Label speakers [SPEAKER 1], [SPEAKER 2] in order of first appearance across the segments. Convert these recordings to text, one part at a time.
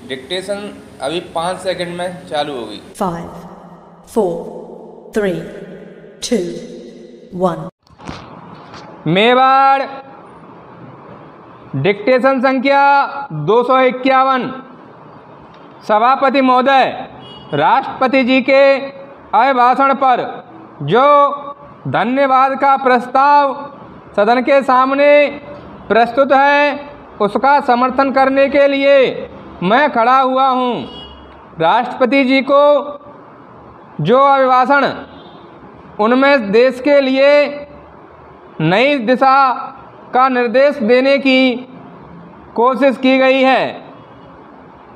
[SPEAKER 1] Dictation अभी 5 second में चालू होगी।
[SPEAKER 2] 5, 4, 3, 2, 1।
[SPEAKER 3] मेवाड़ डिक्टेशन संख्या 251। सभापति महोदय, राष्ट्रपति जी के अभिभाषण पर जो धन्यवाद का प्रस्ताव सदन के सामने प्रस्तुत है उसका समर्थन करने के लिए मैं खड़ा हुआ हूँ। राष्ट्रपति जी को जो अभिभाषण उनमें देश के लिए नई दिशा का निर्देश देने की कोशिश की गई है।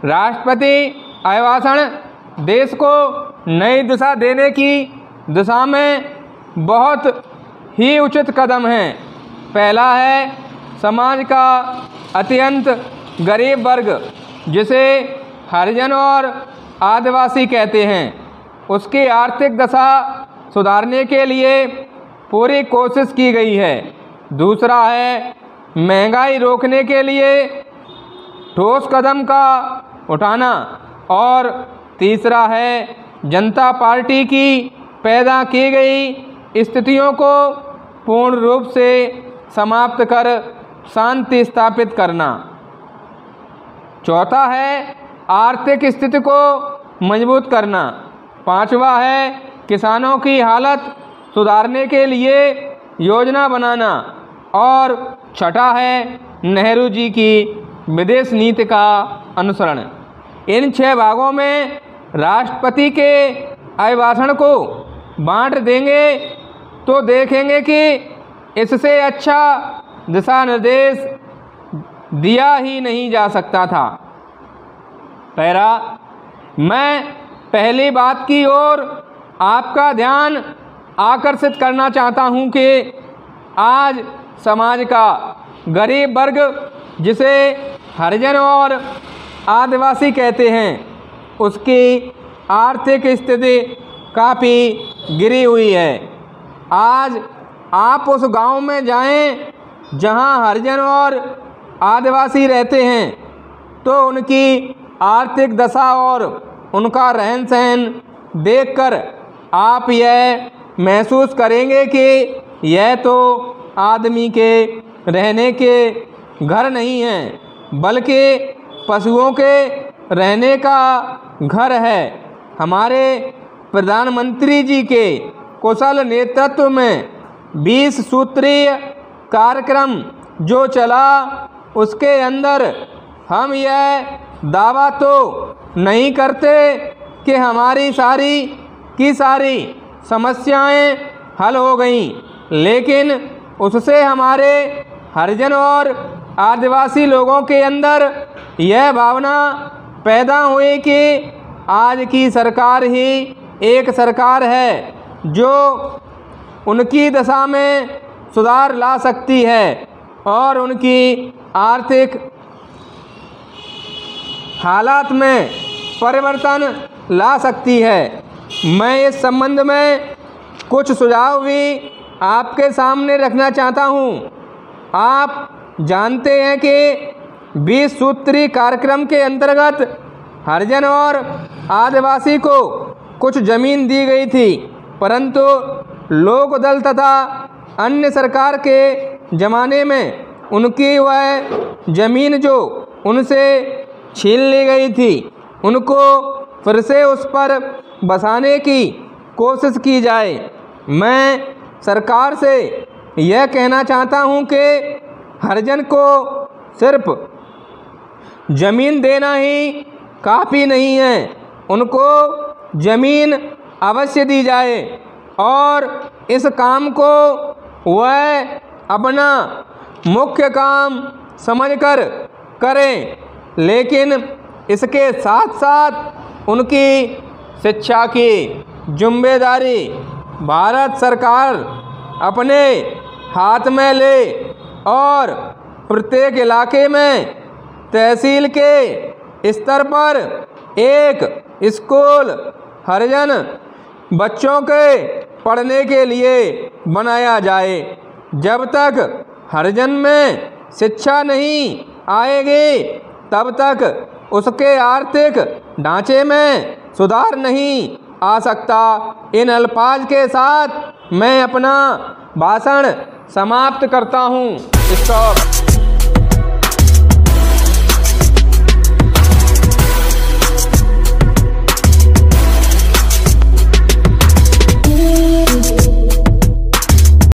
[SPEAKER 3] राष्ट्रपति अभिभाषण देश को नई दिशा देने की दिशा में बहुत ही उचित कदम है। पहला है समाज का अत्यंत गरीब वर्ग जिसे हरिजन और आदिवासी कहते हैं, उसकी आर्थिक दशा सुधारने के लिए पूरी कोशिश की गई है। दूसरा है महंगाई रोकने के लिए ठोस कदम का उठाना। और तीसरा है जनता पार्टी की पैदा की गई स्थितियों को पूर्ण रूप से समाप्त कर शांति स्थापित करना। चौथा है आर्थिक स्थिति को मजबूत करना। पांचवा है किसानों की हालत सुधारने के लिए योजना बनाना। और छठा है नेहरू जी की विदेश नीति का अनुसरण। इन 6 भागों में राष्ट्रपति के अभिभाषण को बांट देंगे तो देखेंगे कि इससे अच्छा दिशा निर्देश दिया ही नहीं जा सकता था। मैं पहली बात की ओर आपका ध्यान आकर्षित करना चाहता हूं कि आज समाज का गरीब वर्ग जिसे हरिजन और आदिवासी कहते हैं उसकी आर्थिक स्थिति काफ़ी गिरी हुई है। आज आप उस गांव में जाएं जहां हरिजन और आदिवासी रहते हैं तो उनकी आर्थिक दशा और उनका रहन सहन देखकर आप यह महसूस करेंगे कि यह तो आदमी के रहने के घर नहीं हैं बल्कि पशुओं के रहने का घर है। हमारे प्रधानमंत्री जी के कुशल नेतृत्व में 20 सूत्रीय कार्यक्रम जो चला उसके अंदर हम यह दावा तो नहीं करते कि हमारी सारी की सारी समस्याएं हल हो गईं, लेकिन उससे हमारे हरिजन और आदिवासी लोगों के अंदर यह भावना पैदा हुई कि आज की सरकार ही एक सरकार है जो उनकी दशा में सुधार ला सकती है और उनकी आर्थिक हालात में परिवर्तन ला सकती है। मैं इस संबंध में कुछ सुझाव भी आपके सामने रखना चाहता हूं। आप जानते हैं कि 20 सूत्री कार्यक्रम के अंतर्गत हरिजन और आदिवासी को कुछ ज़मीन दी गई थी, परंतु लोक दल तथा अन्य सरकार के ज़माने में उनकी वह ज़मीन जो उनसे छीन ली गई थी उनको फिर से उस पर बसाने की कोशिश की जाए। मैं सरकार से यह कहना चाहता हूं कि हरिजन को सिर्फ ज़मीन देना ही काफ़ी नहीं है, उनको ज़मीन अवश्य दी जाए और इस काम को वह अपना मुख्य काम समझकर करें, लेकिन इसके साथ साथ उनकी शिक्षा की जिम्मेदारी भारत सरकार अपने हाथ में ले और प्रत्येक इलाके में तहसील के स्तर पर एक स्कूल हरिजन बच्चों के पढ़ने के लिए बनाया जाए। जब तक हरिजन में शिक्षा नहीं आएगी तब तक उसके आर्थिक ढांचे में सुधार नहीं आ सकता। इन अल्फाज के साथ मैं अपना भाषण समाप्त करता हूँ। स्टॉप।